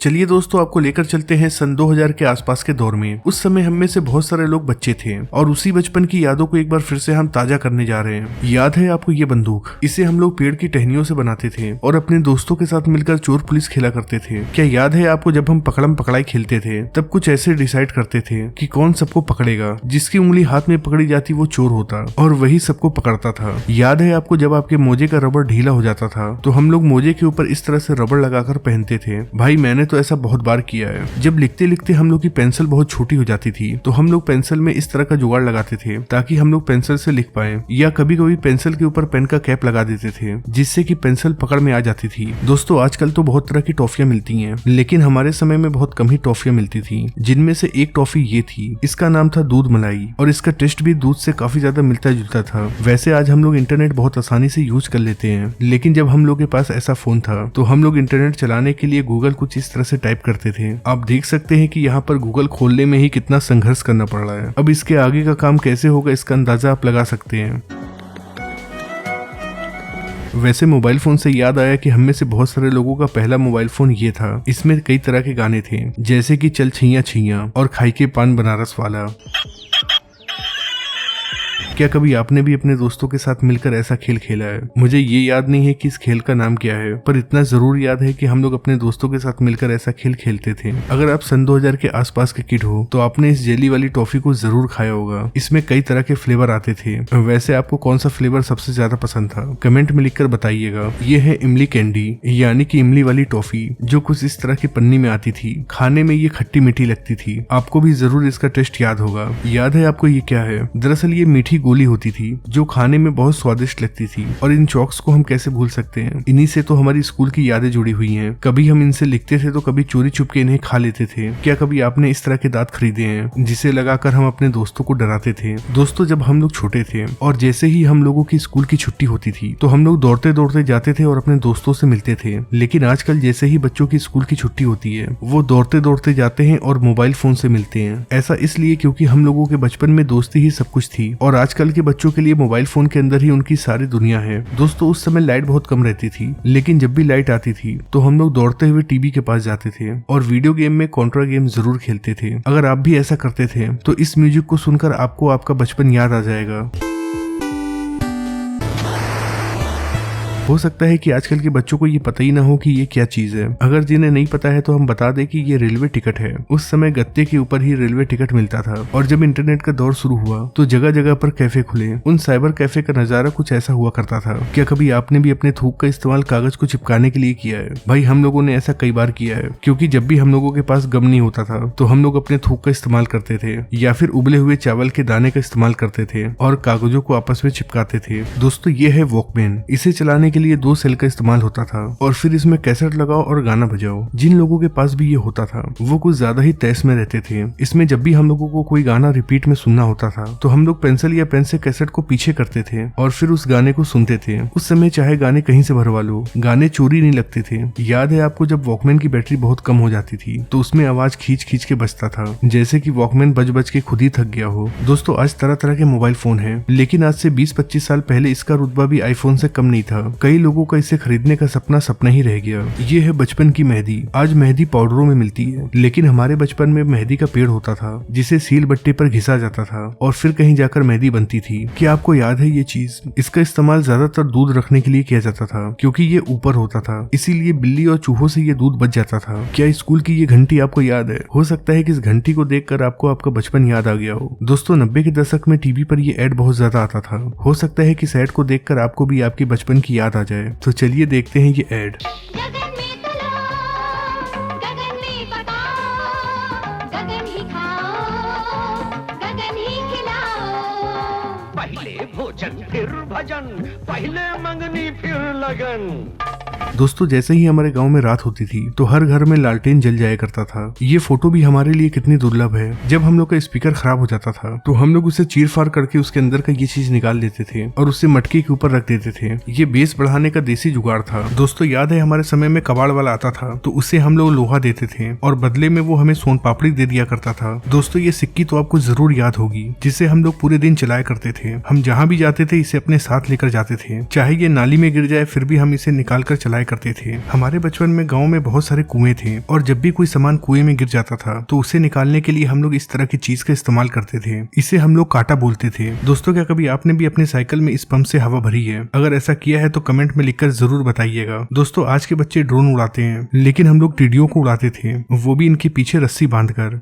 चलिए दोस्तों, आपको लेकर चलते हैं सन 2000 के आसपास के दौर में। उस समय हम में से बहुत सारे लोग बच्चे थे और उसी बचपन की यादों को एक बार फिर से हम ताजा करने जा रहे हैं। याद है आपको ये बंदूक? इसे हम लोग पेड़ की टहनियों से बनाते थे और अपने दोस्तों के साथ मिलकर चोर पुलिस खेला करते थे। क्या याद है आपको जब हम पकड़म पकड़ाई खेलते थे तब कुछ ऐसे डिसाइड करते थे कि कौन सबको पकड़ेगा? जिसकी उंगली हाथ में पकड़ी जाती वो चोर होता और वही सबको पकड़ता था। याद है आपको जब आपके मोजे का रबड़ ढीला हो जाता था तो हम लोग मोजे के ऊपर इस तरह से रबड़ लगाकर पहनते थे। भाई मैंने तो ऐसा बहुत बार किया है। जब लिखते लिखते हम लोग की पेंसिल बहुत छोटी हो जाती थी तो हम लोग पेंसिल में इस तरह का जुगाड़ लगाते थे ताकि हम लोग पेंसिल से लिख पाए, या कभी कभी पेंसिल के ऊपर पेन का कैप लगा देते थे जिससे कि पेंसिल पकड़ में आ जाती थी। दोस्तों आजकल तो बहुत तरह की टॉफियां मिलती हैं, लेकिन हमारे समय में बहुत कम ही टॉफियां मिलती थी, जिनमें से एक टॉफी ये थी। इसका नाम था दूध मलाई और इसका टेस्ट भी दूध से काफी ज्यादा मिलता जुलता था। वैसे आज हम लोग इंटरनेट बहुत आसानी से यूज कर लेते हैं, लेकिन जब हम लोग के पास ऐसा फोन था तो हम लोग इंटरनेट चलाने के लिए गूगल कुछ इस तरह से टाइप करते थे। आप देख सकते हैं कि यहाँ पर गूगल खोलने में ही कितना संघर्ष करना पड़ रहा है। अब इसके आगे का काम कैसे होगा इसका अंदाजा आप लगा सकते हैं। वैसे मोबाइल फोन से याद आया कि हम में से बहुत सारे लोगों का पहला मोबाइल फोन ये था। इसमें कई तरह के गाने थे, जैसे कि चल छैया छैया और खाई के पान बनारस वाला। क्या कभी आपने भी अपने दोस्तों के साथ मिलकर ऐसा खेल खेला है? मुझे ये याद नहीं है कि इस खेल का नाम क्या है, पर इतना जरूर याद है कि हम लोग अपने दोस्तों के साथ मिलकर ऐसा खेल खेलते थे। अगर आप सन 2000 के आसपास के किड हो तो आपने इस जेली वाली टॉफी को जरूर खाया होगा। इसमें कई तरह के फ्लेवर आते थे। वैसे आपको कौन सा फ्लेवर सबसे ज्यादा पसंद था? कमेंट में लिखकर बताइएगा। ये है इमली कैंडी, यानी कि इमली वाली टॉफी, जो कुछ इस तरह की पन्नी में आती थी। खाने में ये खट्टी मीठी लगती थी। आपको भी जरूर इसका टेस्ट याद होगा। याद है आपको ये क्या है? दरअसल ये मीठी गोली होती थी जो खाने में बहुत स्वादिष्ट लगती थी। और इन चॉक्स को हम कैसे भूल सकते हैं? इन्हीं से तो हमारी स्कूल की यादें जुड़ी हुई हैं। कभी हम इनसे लिखते थे तो कभी चोरी छुप के इन्हें खा लेते थे। क्या कभी आपने इस तरह के दांत खरीदे हैं जिसे लगाकर हम अपने दोस्तों को डराते थे? दोस्तों जब हम लोग छोटे थे और जैसे ही हम लोगों की स्कूल की छुट्टी होती थी तो हम लोग दौड़ते दौड़ते जाते थे और अपने दोस्तों से मिलते थे। लेकिन आजकल जैसे ही बच्चों की स्कूल की छुट्टी होती है वो दौड़ते दौड़ते जाते हैं और मोबाइल फोन से मिलते हैं। ऐसा इसलिए क्योंकि हम लोगों के बचपन में दोस्ती ही सब कुछ थी और आजकल के बच्चों के लिए मोबाइल फोन के अंदर ही उनकी सारी दुनिया है। दोस्तों उस समय लाइट बहुत कम रहती थी, लेकिन जब भी लाइट आती थी तो हम लोग दौड़ते हुए टीवी के पास जाते थे और वीडियो गेम में कॉन्ट्रा गेम जरूर खेलते थे। अगर आप भी ऐसा करते थे तो इस म्यूजिक को सुनकर आपको आपका बचपन याद आ जाएगा। हो सकता है कि आजकल के बच्चों को ये पता ही ना हो कि ये क्या चीज है। अगर जिन्हें नहीं पता है तो हम बता दें कि ये रेलवे टिकट है। उस समय गत्ते के ऊपर ही रेलवे टिकट मिलता था और जब इंटरनेट का दौर शुरू हुआ तो जगह जगह पर कैफे खुले। उन साइबर कैफे का नजारा कुछ ऐसा हुआ करता था। क्या कभी आपने भी अपने थूक का इस्तेमाल कागज को चिपकाने के लिए किया है? भाई हम लोगों ने ऐसा कई बार किया है, क्योंकि जब भी हम लोगों के पास गम नहीं होता था तो हम लोग अपने थूक का इस्तेमाल करते थे या फिर उबले हुए चावल के दाने का इस्तेमाल करते थे और कागजों को आपस में चिपकाते थे। दोस्तों ये है वॉकमैन। इसे चलाने के लिए 2 सेल का इस्तेमाल होता था और फिर इसमें कैसेट लगाओ और गाना बजाओ। जिन लोगों के पास भी ये होता था वो कुछ ज्यादा ही तैस में रहते थे। इसमें जब भी हम लोगों को कोई गाना रिपीट में सुनना होता था तो हम लोग पेंसिल या पेन से कैसेट को पीछे करते थे और फिर उस गाने को सुनते थे। उस समय चाहे गाने कहीं से भरवा लो, गाने चोरी नहीं लगते थे। याद है आपको जब वॉकमैन की बैटरी बहुत कम हो जाती थी तो उसमें आवाज खींच खींच के बजता था, जैसे कि वॉकमैन बज बज के खुद ही थक गया हो। दोस्तों आज तरह तरह के मोबाइल फोन है, लेकिन आज से 20-25 साल पहले इसका रुतबा भी आईफोन से कम नहीं था। कई लोगों का इसे खरीदने का सपना ही रह गया। ये है बचपन की मेहंदी। आज मेहंदी पाउडरों में मिलती है, लेकिन हमारे बचपन में मेहंदी का पेड़ होता था जिसे सील बट्टे पर घिसा जाता था और फिर कहीं जाकर मेहंदी बनती थी। क्या आपको याद है ये चीज? इसका इस्तेमाल ज्यादातर दूध रखने के लिए किया जाता था क्योंकि ये ऊपर होता था, इसीलिए बिल्ली और चूहों से ये दूध बच जाता था। क्या स्कूल की ये घंटी आपको याद है? हो सकता है कि इस घंटी को देखकर आपको आपका बचपन याद आ गया हो। दोस्तों 90 के दशक में टीवी पर ये एड बहुत ज्यादा आता था। हो सकता है कि इस एड को देखकर आपको भी आपके बचपन की याद आ जाए। तो चलिए देखते हैं ये एड। पहले भोजन फिर भजन, पहले मंगनी फिर लगन। दोस्तों जैसे ही हमारे गांव में रात होती थी तो हर घर में लालटेन जल जाया करता था। ये फोटो भी हमारे लिए कितनी दुर्लभ है। जब हम लोग का स्पीकर खराब हो जाता था तो हम लोग उसे चीर फाड़ करके उसके अंदर का ये चीज निकाल देते थे और उसे मटके के ऊपर रख देते थे। ये बेस बढ़ाने का देसी जुगाड़ था। दोस्तों याद है हमारे समय में कबाड़ वाला आता था तो उसे हम लोग लोहा देते थे और बदले में वो हमें सोन पापड़ी दे दिया करता था। दोस्तों ये सिक्की तो आपको जरूर याद होगी, जिसे हम लोग पूरे दिन चलाया करते थे। हम जहाँ भी जाते थे इसे अपने साथ लेकर जाते थे, चाहे ये नाली में गिर जाए फिर भी हम इसे निकाल कर चलाया चलाया करते थे। हमारे बचपन में गांव में बहुत सारे कुएं थे और जब भी कोई सामान कुएं में गिर जाता था तो उसे निकालने के लिए हम लोग इस तरह की चीज का इस्तेमाल करते थे। इसे हम लोग काटा बोलते थे। दोस्तों, क्या कभी आपने भी अपने साइकिल में इस पंप से हवा भरी है? अगर ऐसा किया है तो कमेंट में लिखकर जरूर बताइएगा। दोस्तों, आज के बच्चे ड्रोन उड़ाते हैं, लेकिन हम लोग टिड्डियों को उड़ाते थे, वो भी इनके पीछे रस्सी बांधकर।